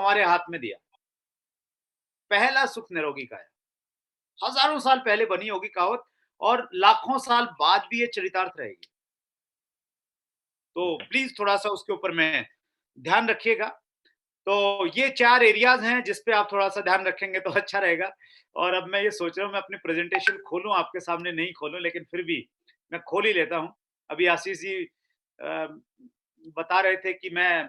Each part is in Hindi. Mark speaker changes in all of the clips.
Speaker 1: हमारे हाथ में दिया। पहला सुख निरोगी काया। हजारों साल पहले बनी होगी कहावत और लाखों साल बाद भी ये चरितार्थ रहेगी। तो प्लीज थोड़ा सा उसके ऊपर में ध्यान रखिएगा। तो ये 4 एरियाज हैं जिस पे आप थोड़ा सा ध्यान रखेंगे तो अच्छा रहेगा। और अब मैं ये सोच रहा हूँ मैं अपनी प्रेजेंटेशन खोलूं, आपके सामने नहीं खोलूं, लेकिन फिर भी मैं खोल ही लेता हूँ। अभी आशीष जी बता रहे थे कि मैं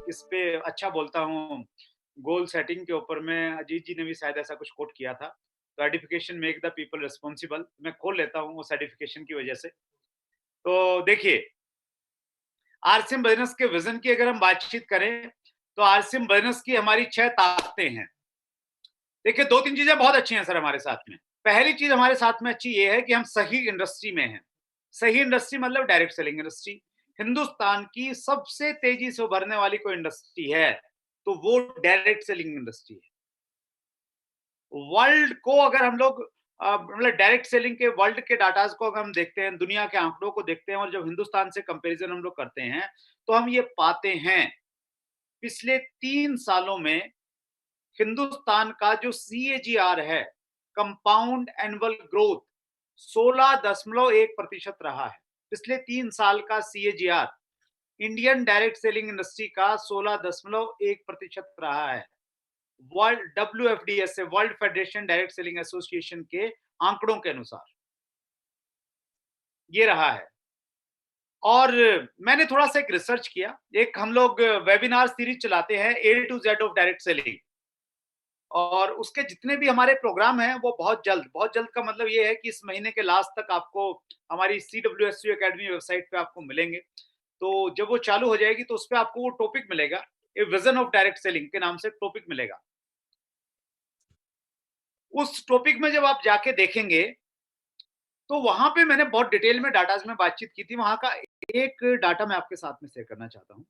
Speaker 1: इस पे अच्छा बोलता हूँ, गोल सेटिंग के ऊपर में अजीत जी ने भी शायद ऐसा कुछ कोट किया था। तो certification make the people responsible, मैं खोल लेता हूँ वो सर्टिफिकेशन की वजह से। तो देखिए, आरसीएम बिजनेस के विजन की अगर हम बातचीत करें तो आरसीएम बिजनेस की हमारी 6 ताकतें हैं। देखिए, 2-3 चीजें बहुत अच्छी हैं सर हमारे साथ में। पहली चीज हमारे साथ में अच्छी ये है कि हम सही इंडस्ट्री में हैं। सही इंडस्ट्री मतलब डायरेक्ट सेलिंग इंडस्ट्री। हिंदुस्तान की सबसे तेजी से उभरने वाली कोई इंडस्ट्री है तो वो डायरेक्ट सेलिंग इंडस्ट्री है। वर्ल्ड को अगर हम लोग मतलब डायरेक्ट सेलिंग के वर्ल्ड के डाटाज को अगर हम देखते हैं, दुनिया के आंकड़ों को देखते हैं और जब हिंदुस्तान से कंपैरिजन हम लोग करते हैं तो हम ये पाते हैं पिछले 3 सालों में हिंदुस्तान का जो सीएजीआर है, कंपाउंड एनुअल ग्रोथ, 16.1% रहा है। पिछले 3 साल का CAGR Indian direct selling industry का 16.1% रहा है। वर्ल्ड WFDS से, world federation direct selling association के आंकड़ों के अनुसार ये रहा है। और मैंने थोड़ा सा एक रिसर्च किया, एक हम लोग वेबिनार सीरीज चलाते हैं A to Z of direct selling, और उसके जितने भी हमारे प्रोग्राम हैं वो बहुत जल्द का मतलब ये है कि इस महीने के लास्ट तक आपको हमारी CWSU एकेडमी वेबसाइट पे आपको मिलेंगे। तो जब वो चालू हो जाएगी तो उस पर आपको वो टॉपिक मिलेगा, a vision of direct selling के नाम से टॉपिक मिलेगा। उस टॉपिक में जब आप जाके देखेंगे तो वहां पे मैंने बहुत डिटेल में डाटाज में बातचीत की थी। वहां का एक डाटा मैं आपके साथ में शेयर करना चाहता हूँ।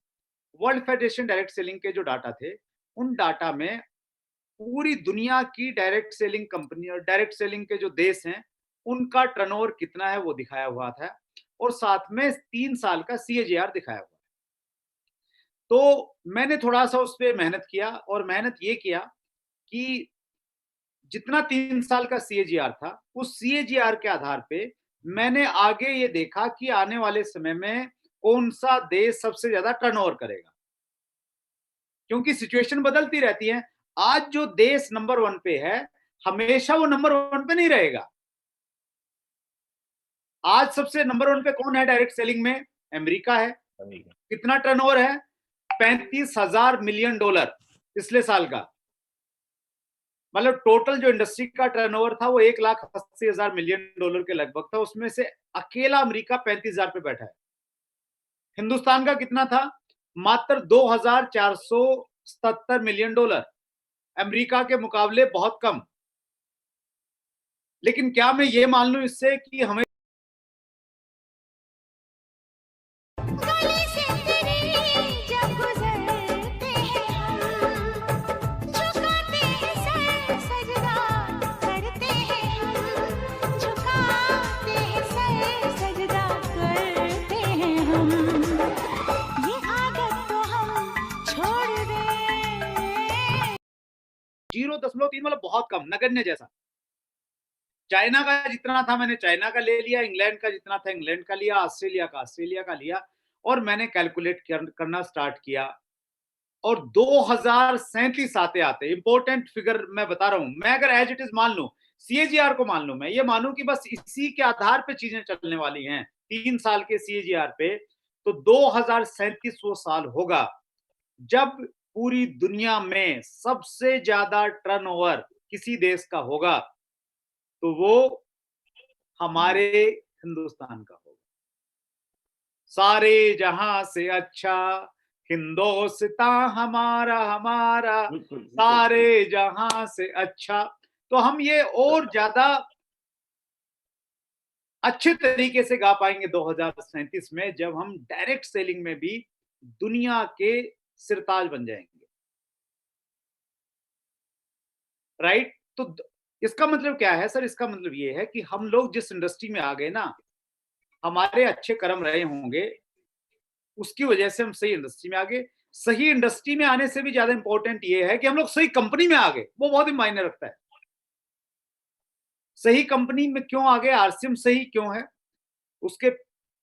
Speaker 1: वर्ल्ड फेडरेशन डायरेक्ट सेलिंग के जो डाटा थे, उन डाटा में पूरी दुनिया की डायरेक्ट सेलिंग कंपनी और डायरेक्ट सेलिंग के जो देश हैं उनका टर्नओवर कितना है वो दिखाया हुआ था, और साथ में 3 साल का सीएजीआर दिखाया हुआ है। तो मैंने थोड़ा सा उस पर मेहनत किया, और मेहनत ये किया कि जितना 3 साल का सीएजीआर था उस सीएजीआर के आधार पे मैंने आगे ये देखा कि आने वाले समय में कौन सा देश सबसे ज्यादा टर्नओवर करेगा, क्योंकि सिचुएशन बदलती रहती है। आज जो देश नंबर 1 पे है हमेशा वो नंबर 1 पे नहीं रहेगा। आज सबसे नंबर 1 पे कौन है डायरेक्ट सेलिंग में? अमेरिका है। कितना टर्नओवर है? $35,000 मिलियन पिछले साल का। मतलब टोटल जो इंडस्ट्री का टर्नओवर था वो $1,80,000 मिलियन के लगभग था। उसमें से अकेला अमेरिका 35,000 पे बैठा है। हिंदुस्तान का कितना था? मात्र $2,477 मिलियन। अमेरिका के मुकाबले बहुत कम। लेकिन क्या मैं ये मान लूं इससे कि हमें $0.3 मतलब बहुत कम, नगण्य जैसा। चाइना का जितना था मैंने चाइना का ले लिया, इंग्लैंड का जितना था इंग्लैंड का लिया, ऑस्ट्रेलिया का लिया, और मैंने कैलकुलेट करना स्टार्ट किया। और 2037 आते आते, इंपॉर्टेंट फिगर मैं बता रहा हूं, मैं अगर एज इट इज मान लूं, सीएजीआर को मान लूं, मैं ये मानूं कि बस इसी के आधार पे चीजें चलने वाली हैं 3 साल के सीएजीआर पे, तो 2037 वो साल होगा जब पूरी दुनिया में सबसे ज्यादा टर्नओवर किसी देश का होगा तो वो हमारे हिंदुस्तान का होगा। सारे जहां से अच्छा हिंदुस्तान हमारा हमारा, सारे जहां से अच्छा। तो हम ये और ज्यादा अच्छे तरीके से गा पाएंगे 2037 में, जब हम डायरेक्ट सेलिंग में भी दुनिया के सिरताज बन जाएंगे। राइट? तो इसका मतलब क्या है सर? इसका मतलब ये है कि हम लोग जिस इंडस्ट्री में आ गए ना, हमारे अच्छे कर्म रहे होंगे, उसकी वजह से हम सही इंडस्ट्री में आ गए। सही इंडस्ट्री में आने से भी ज्यादा इंपॉर्टेंट ये है कि हम लोग सही कंपनी में आ गए, वो बहुत ही मायने रखता है। सही कंपनी में क्यों आ गए, आरसीएम सही क्यों है, उसके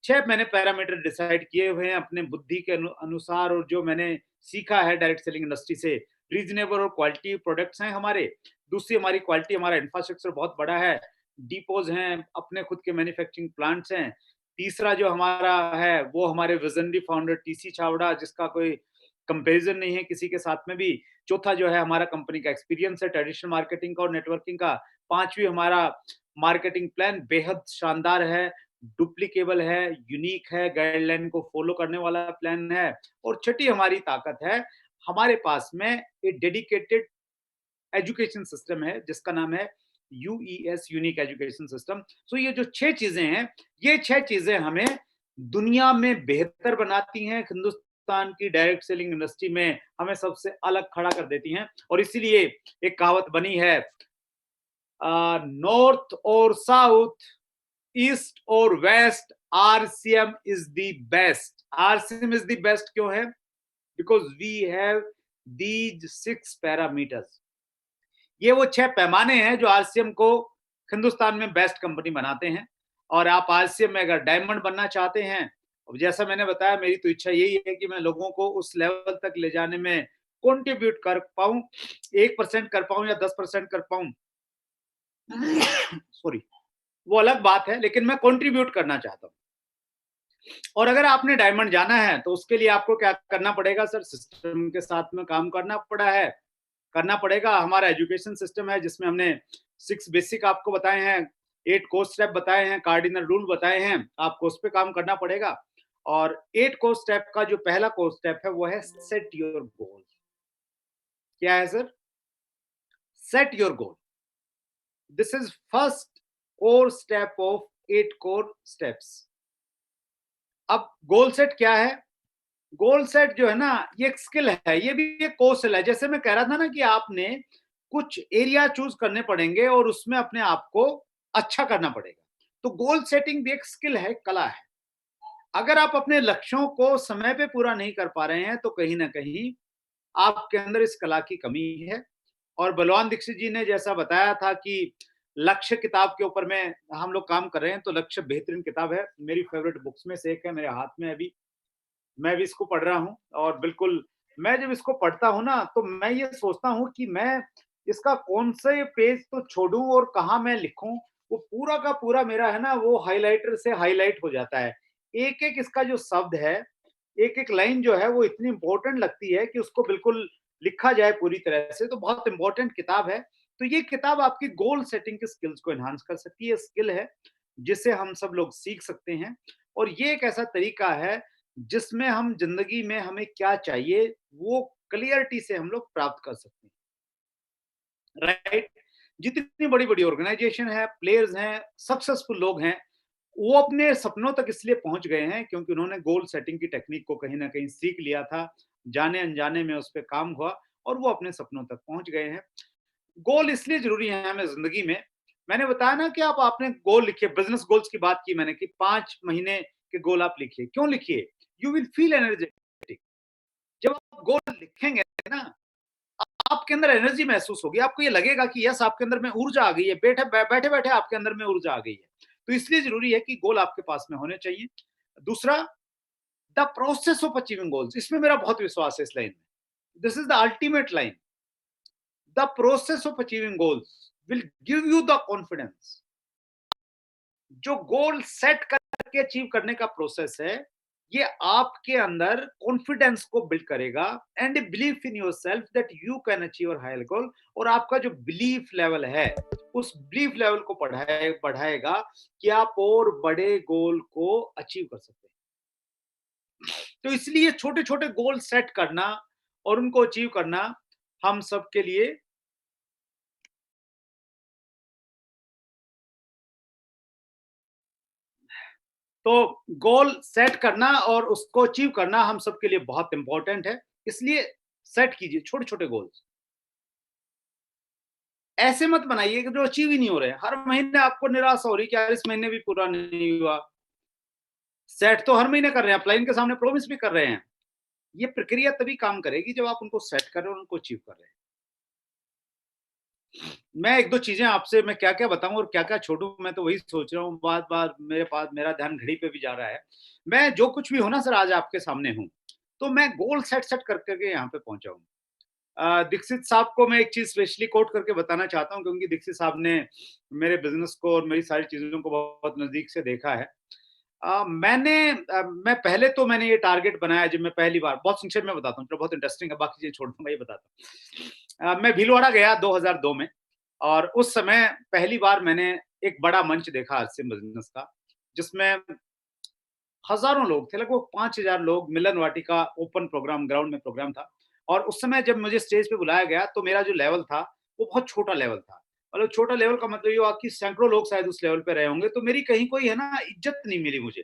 Speaker 1: 6 मैंने पैरामीटर डिसाइड किए हुए हैं अपने बुद्धि के अनुसार, और जो मैंने सीखा है डायरेक्ट सेलिंग इंडस्ट्री से। रीजनेबल और क्वालिटी प्रोडक्ट्स हैं हमारे। दूसरी हमारी क्वालिटी, हमारा इंफ्रास्ट्रक्चर बहुत बड़ा है, डिपोज हैं, अपने खुद के मैन्युफैक्चरिंग प्लांट्स हैं। तीसरा जो हमारा है वो हमारे विजनरी फाउंडर टीसी छावड़ा, जिसका कोई कंपैरिजन नहीं है किसी के साथ में भी। चौथा जो है हमारा कंपनी का एक्सपीरियंस है ट्रेडिशनल मार्केटिंग का और नेटवर्किंग का। पांचवी हमारा मार्केटिंग प्लान बेहद शानदार है, डुप्लीकेबल है, यूनिक है, गाइडलाइन को फॉलो करने वाला प्लान है। और छठी हमारी ताकत है, हमारे पास में एक डेडिकेटेड एजुकेशन सिस्टम है जिसका नाम है यूईएस, यूनिक एजुकेशन सिस्टम। सो ये जो 6 चीजें हैं, ये 6 चीजें हमें दुनिया में बेहतर बनाती हैं, हिंदुस्तान की डायरेक्ट सेलिंग इंडस्ट्री में हमें सबसे अलग खड़ा कर देती हैं। और इसीलिए एक कहावत बनी है, नॉर्थ और साउथ, ईस्ट और west, RCM is the best. RCM is the best क्यों है? Because we have these 6 parameters. ये वो 6 पैमाने हैं जो आरसीएम को हिंदुस्तान में बेस्ट कंपनी बनाते हैं। और आप आरसीएम में अगर डायमंड बनना चाहते हैं, अब जैसा मैंने बताया, मेरी तो इच्छा यही है कि मैं लोगों को उस लेवल तक ले जाने में कंट्रीब्यूट कर पाऊं। 1% कर पाऊं या 10% कर पाऊं, सॉरी, वो अलग बात है, लेकिन मैं कंट्रीब्यूट करना चाहता हूं। और अगर आपने डायमंड जाना है तो उसके लिए आपको क्या करना पड़ेगा सर? सिस्टम के साथ में काम करना पड़ेगा। हमारा एजुकेशन सिस्टम है जिसमें हमने 6 बेसिक आपको बताए हैं, 8 कोर स्टेप बताए हैं, कार्डिनल रूल बताए हैं, आपको उस पर काम करना पड़ेगा। और 8 कोर स्टेप का जो पहला कोर स्टेप है वो है सेट योर गोल। क्या है sir? Set your goal. This is first core step of 8 core steps. अब गोल सेट क्या है? गोल सेट जो है ना, ये एक स्किल है, ये भी एक कौशल है। जैसे मैं कह रहा था ना कि आपने कुछ एरिया चूज करने पड़ेंगे और उसमें अपने आप को अच्छा करना पड़ेगा। तो गोल सेटिंग भी एक स्किल है, कला है। अगर आप अपने लक्ष्यों को समय पे पूरा नहीं कर पा रहे हैं तो कहीं ना कहीं आपके अंदर इस कला की कमी है। और बलवान दीक्षित जी ने जैसा बताया था कि लक्ष्य किताब के ऊपर में हम लोग काम कर रहे हैं, तो लक्ष्य बेहतरीन किताब है, मेरी फेवरेट बुक्स में से एक है, मेरे हाथ में अभी, मैं भी इसको पढ़ रहा हूँ। और बिल्कुल, मैं जब इसको पढ़ता हूँ ना तो मैं ये सोचता हूँ कि मैं इसका कौन से पेज तो छोड़ूं और कहाँ मैं लिखूं। वो पूरा का पूरा मेरा है ना, वो हाइलाइटर से हाईलाइट हो जाता है। एक एक इसका जो शब्द है, एक एक लाइन जो है वो इतनी इंपॉर्टेंट लगती है कि उसको बिल्कुल लिखा जाए पूरी तरह से। तो बहुत इंपॉर्टेंट किताब है। तो ये किताब आपकी गोल सेटिंग के स्किल्स को एनहांस कर सकती है, स्किल है जिसे हम सब लोग सीख सकते हैं। और ये एक ऐसा तरीका है जिसमें हम जिंदगी में हमें क्या चाहिए वो क्लियरिटी से हम लोग प्राप्त कर सकते हैं, राइट? जितनी बड़ी बड़ी ऑर्गेनाइजेशन है, प्लेयर्स हैं, सक्सेसफुल लोग हैं, वो अपने सपनों तक इसलिए पहुंच गए हैं क्योंकि उन्होंने गोल सेटिंग की टेक्निक को कहीं ना कहीं सीख लिया था, जाने अनजाने में उस पर काम हुआ और वो अपने सपनों तक पहुंच गए हैं। गोल इसलिए जरूरी है हमें जिंदगी में। मैंने बताया ना कि आप आपने गोल लिखे, बिजनेस गोल्स की बात की मैंने कि 5 महीने के गोल आप लिखिए। क्यों लिखिए? You will feel energetic. जब आप गोल लिखेंगे ना, आपके अंदर एनर्जी महसूस होगी, आपको ये लगेगा कि यस, आपके अंदर में ऊर्जा आ गई है, बैठे बैठे आपके अंदर में ऊर्जा आ गई है। तो इसलिए जरूरी है कि गोल आपके पास में होने चाहिए। दूसरा, the process of achieving goals, इसमें मेरा बहुत विश्वास है इस लाइन में। This is the ultimate line. The process of achieving goals will give you the confidence. जो गोल सेट करके अचीव करने का प्रोसेस है, ये आपके अंदर कॉन्फिडेंस को बिल्ड करेगा and belief in yourself that you can achieve higher goal. और आपका जो बिलीफ लेवल है, उस बिलीफ लेवल को बढ़ाएगा कि आप और बड़े गोल को अचीव कर सकते हैं। तो इसलिए छोटे छोटे गोल सेट करना और उनको अचीव करना हम सबके लिए तो गोल सेट करना और उसको अचीव करना हम सबके लिए बहुत इंपॉर्टेंट है। इसलिए सेट कीजिए छोटे छोटे गोल्स। ऐसे मत बनाइए कि जो अचीव ही नहीं हो रहे। हर महीने आपको निराशा हो रही कि यार इस महीने भी पूरा नहीं हुआ। सेट तो हर महीने कर रहे हैं, अपलाइन के सामने प्रॉमिस भी कर रहे हैं, ये प्रक्रिया तभी काम करेगी जब आप उनको सेट कर रहे हो और उनको अचीव कर रहे हैं। मैं 1-2 चीज़ें आपसे मैं क्या-क्या बताऊँ और क्या-क्या छोड़ूँ, मैं तो वही सोच रहा हूँ, बार-बार मेरे पास मेरा ध्यान घड़ी पे भी जा रहा है। मैं जो कुछ भी हूँ ना सर आज आपके सामने हूँ, तो मैं गोल सेट कर कर के यहाँ पे पहुँचा हूँ। दीक्षित साहब को मैं एक चीज़ स्पेशली कोट करके बताना चाहता हूँ क्योंकि दीक्षित साहब ने मेरे बिज़नेस को और मेरी सारी चीज़ों को बहुत नज़दीक से देखा है। मैं पहले तो मैंने ये टारगेट बनाया जब मैं पहली बार बहुत संक्षेप में बताता हूँ, चलो बहुत इंटरेस्टिंग है, बाकी चीज़ें छोड़ दूँगा, ये बताता हूँ। मैं भीलवाड़ा गया 2002 में और उस समय पहली बार मैंने एक बड़ा मंच देखा हास्य बिज़नेस का, जिसमें हज़ारों लोग थे, लगभग 5000 लोग, मिलन वाटिका ओपन प्रोग्राम ग्राउंड में प्रोग्राम था। और उस समय जब मुझे स्टेज पे बुलाया गया, तो मेरा जो लेवल था, वो बहुत छोटा लेवल था। मतलब छोटा लेवल का मतलब ये हुआ कि सैकड़ों लोग शायद उस लेवल पे रहे होंगे, तो मेरी कहीं कोई है ना इज़्ज़त नहीं मिली मुझे।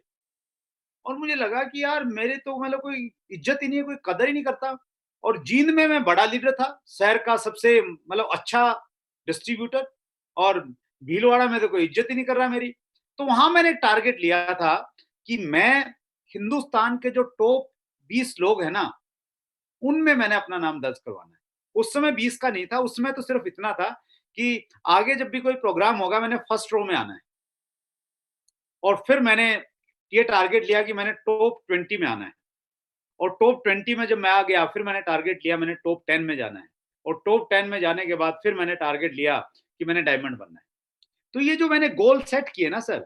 Speaker 1: और मुझे लगा कि यार मेरे तो मतलब कोई इज़्ज़त ही नहीं है, कोई कदर ही नहीं करता। और जींद में मैं बड़ा लीडर था, शहर का सबसे मतलब अच्छा डिस्ट्रीब्यूटर, और भीलवाड़ा में तो कोई इज़्ज़त ही नहीं कर रहा मेरी। तो वहाँ मैंने एक टारगेट लिया था कि मैं हिंदुस्तान के जो टॉप 20 लोग हैं ना, उनमें मैंने अपना नाम दर्ज करवाना है। उस समय 20 का नहीं था, उस समय तो सिर्फ इतना था कि आगे जब भी कोई प्रोग्राम होगा मैंने फर्स्ट रो में आना है। और फिर मैंने ये टारगेट लिया कि मैंने टॉप 20 में आना है। और टॉप 20 में जब मैं आ गया, फिर मैंने टारगेट लिया मैंने टॉप 10 में जाना है। और टॉप 10 में जाने के बाद फिर मैंने टारगेट लिया कि मैंने डायमंड बनना है। तो ये जो मैंने गोल सेट किए ना सर,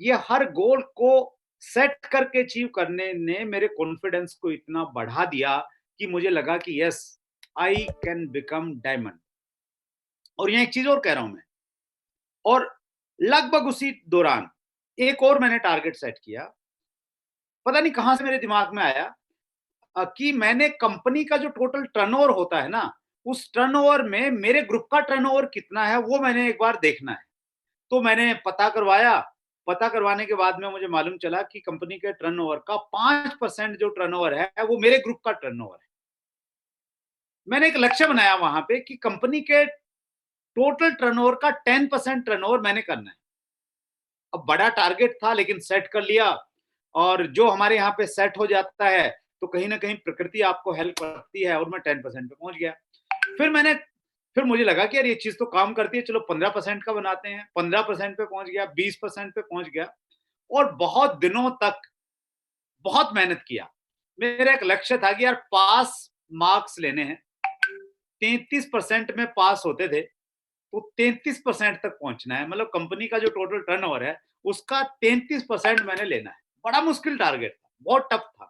Speaker 1: ये हर गोल को सेट करके अचीव करने ने मेरे कॉन्फिडेंस को इतना बढ़ा दिया कि मुझे लगा कि yes, I can become diamond. और यहाँ एक चीज और कह रहा हूं मैं, और लगभग उसी दौरान एक और मैंने टारगेट सेट किया। पता नहीं कहां से मेरे दिमाग में आया कि मैंने कंपनी का जो टोटल टर्नओवर होता है ना, उस टर्नओवर में मेरे ग्रुप का टर्नओवर कितना है वो मैंने एक बार देखना है। तो मैंने पता करवाया, पता करवाने के बाद में मुझे मालूम चला कि कंपनी के टर्नओवर का 5% जो टर्नओवर है वो मेरे ग्रुप का टर्नओवर है। मैंने एक लक्ष्य बनाया वहां पे कि कंपनी के टोटल टर्नओवर का 10% टर्नओवर मैंने करना है। अब बड़ा टारगेट था लेकिन सेट कर लिया। और जो हमारे यहाँ पे सेट हो जाता है तो कहीं ना कहीं प्रकृति आपको हेल्प करती है, और मैं 10% पे पहुंच गया। फिर मुझे लगा कि यार ये चीज तो काम करती है, चलो 15% का बनाते हैं। 15% पे पहुंच गया, 20% पे पहुंच गया। और बहुत दिनों तक बहुत मेहनत किया। मेरा एक लक्ष्य था कि यार पास मार्क्स लेने हैं। 33% में पास होते थे, तो 33% तक पहुंचना है। मतलब कंपनी का जो टोटल टर्नओवर है उसका 33% मैंने लेना है। बड़ा मुश्किल टारगेट था, बहुत टफ था।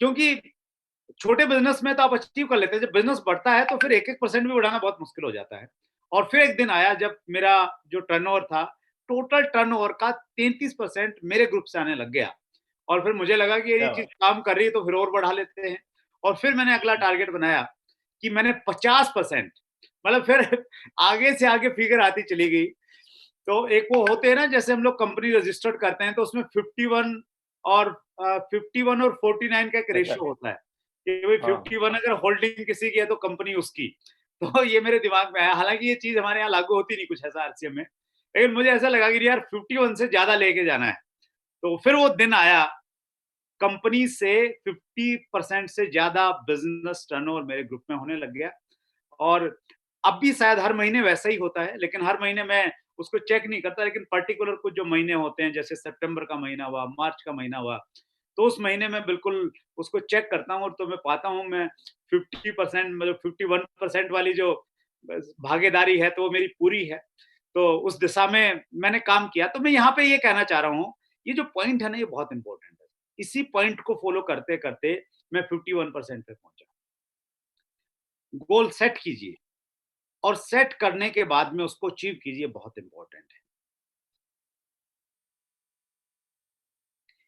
Speaker 1: क्योंकि छोटे बिजनेस में तो आप अचीव कर लेते हैं, जब बिजनेस बढ़ता है तो फिर एक एक परसेंट भी बढ़ाना बहुत मुश्किल हो जाता है। और फिर एक दिन आया जब मेरा जो टर्नओवर था, टोटल टर्नओवर का 33% मेरे ग्रुप से आने लग गया। और फिर मुझे लगा कि ये
Speaker 2: क्या
Speaker 1: चीज
Speaker 2: बात
Speaker 1: काम कर रही है तो फिर और बढ़ा लेते हैं। और फिर मैंने अगला
Speaker 2: है।
Speaker 1: टारगेट बनाया कि मैंने 50%, मतलब फिर आगे से आगे फिगर आती चली गई। तो एक वो होते हैं ना, जैसे हम लोग कंपनी रजिस्टर्ड करते हैं तो उसमें 51 और 51 और 49 का एक
Speaker 2: अच्छा।
Speaker 1: रेशियो होता है कि भाई
Speaker 2: हाँ।
Speaker 1: 51 अगर होल्डिंग किसी की है तो कंपनी उसकी। तो ये मेरे दिमाग में आया, हालांकि ये चीज हमारे यहाँ लागू होती नहीं कुछ ऐसा आरसीएम में, लेकिन मुझे ऐसा लगा कि यार 51 से ज्यादा लेके जाना है। तो फिर वो दिन आया, कंपनी से 50% से ज्यादा बिजनेस टर्नओवर मेरे ग्रुप में होने लग गया। और अब भी शायद हर महीने वैसा ही होता है, लेकिन हर महीने मैं उसको चेक नहीं करता। लेकिन पर्टिकुलर कुछ जो महीने होते हैं, जैसे सितंबर का महीना हुआ, मार्च का महीना हुआ, तो उस महीने में बिल्कुल उसको चेक करता हूँ। और तो मैं पाता हूँ मैं 50%, मतलब 51% वाली जो भागीदारी है तो वो मेरी पूरी है। तो उस दिशा में मैंने काम किया। तो मैं यहाँ पे ये कहना चाह रहा हूँ, ये जो पॉइंट है ना ये बहुत इंपॉर्टेंट है। इसी पॉइंट को फॉलो करते करते मैं 51% पे पहुंचा। गोल सेट कीजिए और सेट करने के बाद में उसको अचीव कीजिए, बहुत इंपॉर्टेंट है।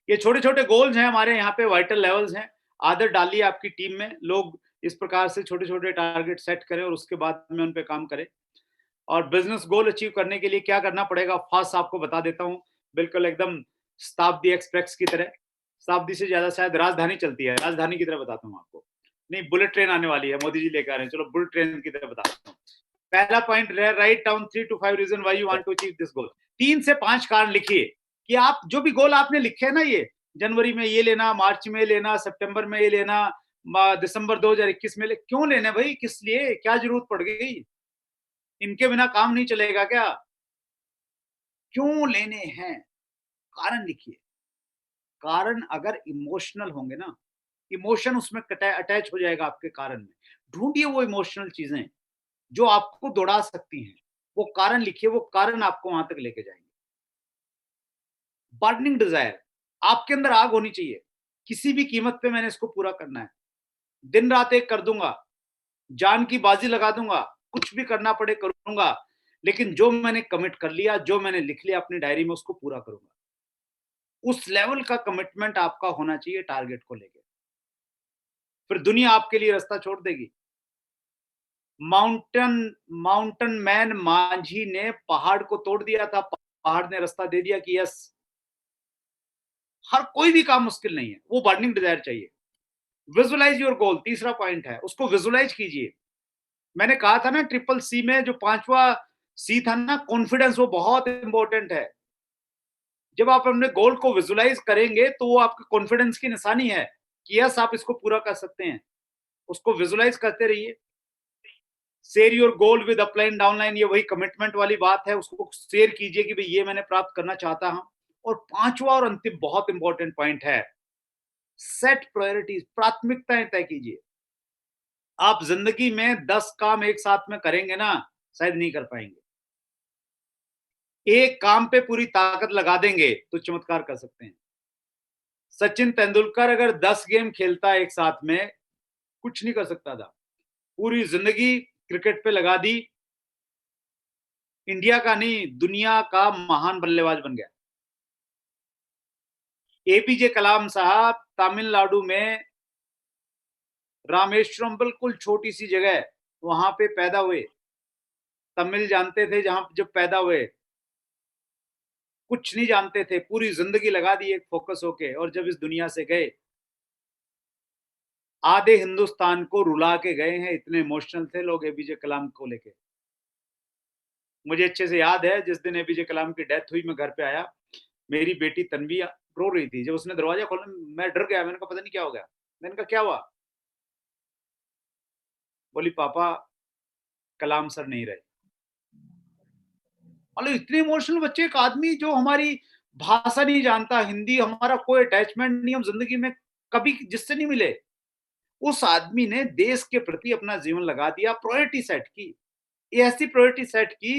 Speaker 1: ये छोटे-छोटे गोल्स हैं, हमारे यहाँ पे वाइटल लेवल्स हैं। आदत डालिए आपकी टीम में, लोग इस प्रकार से छोटे-छोटे टारगेट सेट करें और उसके बाद में उन पे काम करें। और बिज़नेस गोल अचीव करने के लिए क्या करना पड़ेगा, फ़ास्ट आपको बता देता हूँ। बिल्कुल एकदम शताब्दी एक्सप्रेस की तरह, शताब्दी से ज़्यादा शायद राजधानी चलती है, राजधानी की तरह बताता हूँ आपको। नहीं, बुलेट ट्रेन आने वाली है, मोदी जी लेके आ रहे हैं, चलो बुलेट ट्रेन की तरह बताता हूँ। पहला point, write down 3 to 5 reason why you want to achieve this goal. 3 से 5 कारण लिखिए कि आप जो भी गोल आपने लिखे हैं ना, ये जनवरी में ये लेना, मार्च में लेना, सितंबर में ये लेना, दिसंबर 2021 में क्यों लेने भाई? किस लिए? क्या जरूरत पड़ गई? इनके बिना काम नहीं चलेगा क्या? क्यों लेने हैं? कारण लिखिए। कारण अगर इमोशनल होंगे ना, इमोशन उसमें अटैच हो जाएगा आपके कारण में। ढूंढिए वो इमोशनल चीजें जो आपको दौड़ा सकती हैं। वो कारण लिखिए, वो कारण आपको वहां तक लेके जाएंगे। बर्निंग डिजायर, आपके अंदर आग होनी चाहिए। किसी भी कीमत पे मैंने इसको पूरा करना है। दिन रात एक कर दूंगा, जान की बाजी लगा दूंगा, कुछ भी करना पड़े करूंगा, लेकिन जो मैंने कमिट कर लिया, जो मैंने लिख लिया अपनी डायरी में, उसको पूरा करूंगा। उस लेवल का कमिटमेंट आपका होना चाहिए टारगेट को लेके। फिर दुनिया आपके लिए रास्ता छोड़ देगी। माउंटेन माउंटेन मैन मांझी ने पहाड़ को तोड़ दिया था, पहाड़ ने रास्ता दे दिया कि यस, हर कोई भी काम मुश्किल नहीं है। वो बर्निंग डिजायर चाहिए। विजुअलाइज योर गोल, तीसरा पॉइंट है, उसको विजुअलाइज कीजिए। मैंने कहा था ना ट्रिपल सी में जो पांचवा सी था ना, कॉन्फिडेंस, वो बहुत इंपॉर्टेंट है। जब आप अपने गोल को विजुअलाइज करेंगे तो वो आपके कॉन्फिडेंस की निशानी है कि यस, आप इसको पूरा कर सकते हैं। उसको विजुअलाइज करते रहिए। Share your goal with upline downline, ये वही कमिटमेंट वाली बात है। उसको शेयर कीजिए कि भाई ये मैंने प्राप्त करना चाहता हूं। और पांचवा और अंतिम बहुत इंपॉर्टेंट पॉइंट है, सेट प्रायोरिटीज, प्राथमिकताएं तय कीजिए। आप जिंदगी में 10 काम एक साथ में करेंगे ना, शायद नहीं कर पाएंगे। एक काम पे पूरी ताकत लगा देंगे तो चमत्कार कर सकते हैं। सचिन तेंदुलकर अगर 10 गेम खेलता एक साथ में, कुछ नहीं कर सकता था। पूरी जिंदगी क्रिकेट पे लगा दी, इंडिया का नहीं दुनिया का महान बल्लेबाज बन गया। एपीजे कलाम साहब तमिलनाडु में रामेश्वरम, बिल्कुल छोटी सी जगह, वहां पे पैदा हुए। तमिल जानते थे जहां जब पैदा हुए, कुछ नहीं जानते थे, पूरी जिंदगी लगा दी एक फोकस होके, और जब इस दुनिया से गए, आधे हिंदुस्तान को रुला के गए हैं। इतने इमोशनल थे लोग एपीजे कलाम को लेके। मुझे अच्छे से याद है जिस दिन एपीजे कलाम की डेथ हुई, मैं घर पे आया, मेरी बेटी तन्वी रो रही थी। जब उसने दरवाजा खोला, मैं डर गया। मैंने कहा पता नहीं क्या हो गया। मैंने कहा क्या हुआ? बोली पापा, कलाम सर नहीं रहे। मतलब इतने इमोशनल बच्चे, एक आदमी जो हमारी भाषा नहीं जानता, हिंदी, हमारा कोई अटैचमेंट नहीं, हम जिंदगी में कभी जिससे नहीं मिले, उस आदमी ने देश के प्रति अपना जीवन लगा दिया, प्रायोरिटी सेट की। ये ऐसी प्रायोरिटी सेट की।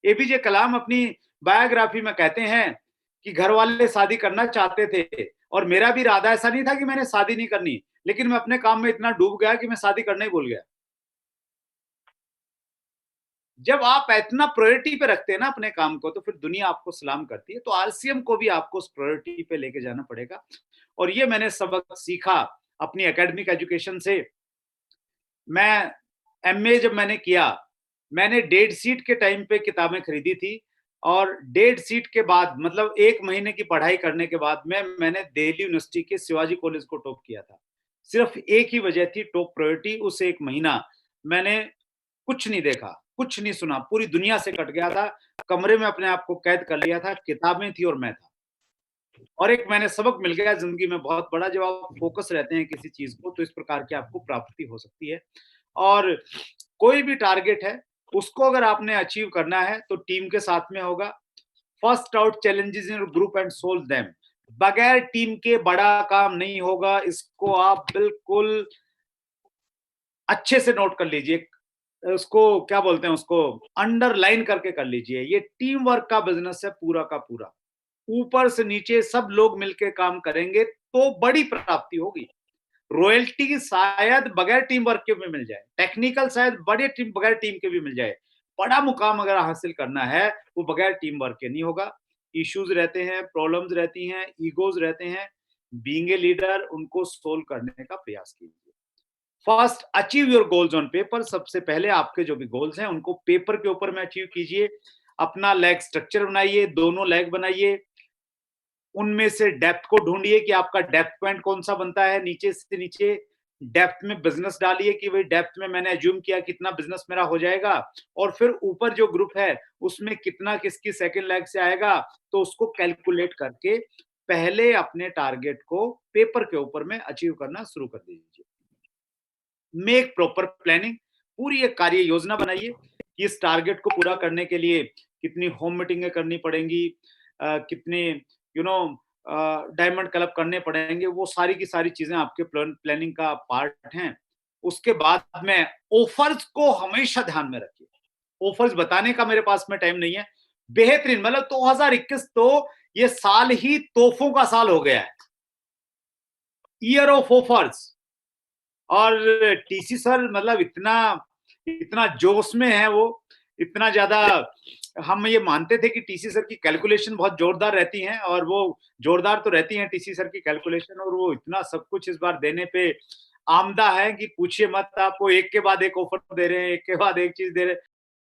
Speaker 1: एपीजे कलाम अपनी बायोग्राफी में कहते हैं कि घर वाले शादी करना चाहते थे, और मेरा भी इरादा ऐसा नहीं था कि मैंने शादी नहीं करनी, लेकिन मैं अपने काम में इतना डूब गया कि मैं शादी करना ही भूल गया। जब आप इतना प्रायोरिटी पे रखते हैं ना अपने काम को, तो फिर दुनिया आपको सलाम करती है। तो आरसीएम को भी आपको उस प्रायोरिटी पे लेके जाना पड़ेगा। और ये मैंने सबक सीखा अपनी एकेडमिक एजुकेशन से। मैं एमए जब मैंने किया, मैंने डेढ़ सीट के टाइम पे किताबें खरीदी थी, और डेढ़ सीट के बाद, मतलब 1 महीने की पढ़ाई करने के बाद में, मैंने दिल्ली यूनिवर्सिटी के शिवाजी कॉलेज को टॉप किया था। सिर्फ एक ही वजह थी टॉप प्रायोरिटी। उस 1 महीना मैंने कुछ नहीं देखा, कुछ नहीं सुना, पूरी दुनिया से कट गया था। कमरे में अपने आप को कैद कर लिया था, किताबें थी और मैं था। और एक मैंने सबक मिल गया जिंदगी में बहुत बड़ा, जब आप फोकस रहते हैं किसी चीज को, तो इस प्रकार की आपको प्राप्ति हो सकती है। और कोई भी टारगेट है, उसको अगर आपने अचीव करना है तो टीम के साथ में होगा। First out challenges in group and solve them. बगैर टीम के बड़ा काम नहीं होगा। इसको आप बिल्कुल अच्छे से नोट कर लीजिए। उसको क्या बोलते हैं, उसको अंडरलाइन करके कर लीजिए। ये टीम वर्क का बिजनेस है पूरा का पूरा। ऊपर से नीचे सब लोग मिलकर काम करेंगे तो बड़ी प्राप्ति होगी। रॉयल्टी शायद बगैर टीम वर्क के भी मिल जाए, टेक्निकल शायद बड़े टीम बगैर टीम के भी मिल जाए। बड़ा मुकाम अगर हासिल करना है वो बगैर टीम वर्क के नहीं होगा। इश्यूज रहते हैं, प्रॉब्लम्स रहती हैं, ईगोज रहते हैं। बीइंग ए लीडर उनको सोल्व करने का प्रयास कीजिए। First achieve your goals on paper. सबसे पहले आपके जो भी गोल्स हैं उनको पेपर के ऊपर में अचीव कीजिए। अपना लेग स्ट्रक्चर बनाइए, दोनों लेग बनाइए, उनमें से डेप्थ को ढूंढिए कि आपका डेप्थ पॉइंट कौन सा बनता है। नीचे से नीचे डेप्थ में बिजनेस डालिए कि भाई डेप्थ में मैंने एज्यूम किया कितना बिजनेस मेरा हो जाएगा, और फिर ऊपर जो ग्रुप है उसमें कितना किसकी सेकंड लेग से आएगा, तो उसको कैलकुलेट करके पहले अपने टारगेट को पेपर के ऊपर में अचीव करना शुरू कर दीजिए। मेक प्रॉपर प्लानिंग, पूरी एक कार्य योजना बनाइए कि इस टारगेट को पूरा करने के लिए कितनी होम मीटिंगें करनी पड़ेंगी, कितने यू नो डायमंड क्लब करने पड़ेंगे, वो सारी की सारी चीजें आपके प्लानिंग का पार्ट हैं। उसके बाद में ऑफर्स को हमेशा ध्यान में रखिए। ऑफर्स बताने का मेरे पास में टाइम नहीं है। बेहतरीन, मतलब 2021 तो ये साल ही तोहफों का साल हो गया है, ईयर ऑफ ऑफर्स। और टीसी सर मतलब इतना इतना जोश में है वो, इतना ज्यादा। हम ये मानते थे कि टीसी सर की कैलकुलेशन बहुत जोरदार रहती हैं, और वो जोरदार तो रहती हैं टीसी सर की कैलकुलेशन, और वो इतना सब कुछ इस बार देने पे आमदा है कि पूछिए मत। आपको एक के बाद एक ऑफर दे रहे हैं, एक के बाद एक चीज दे रहे हैं।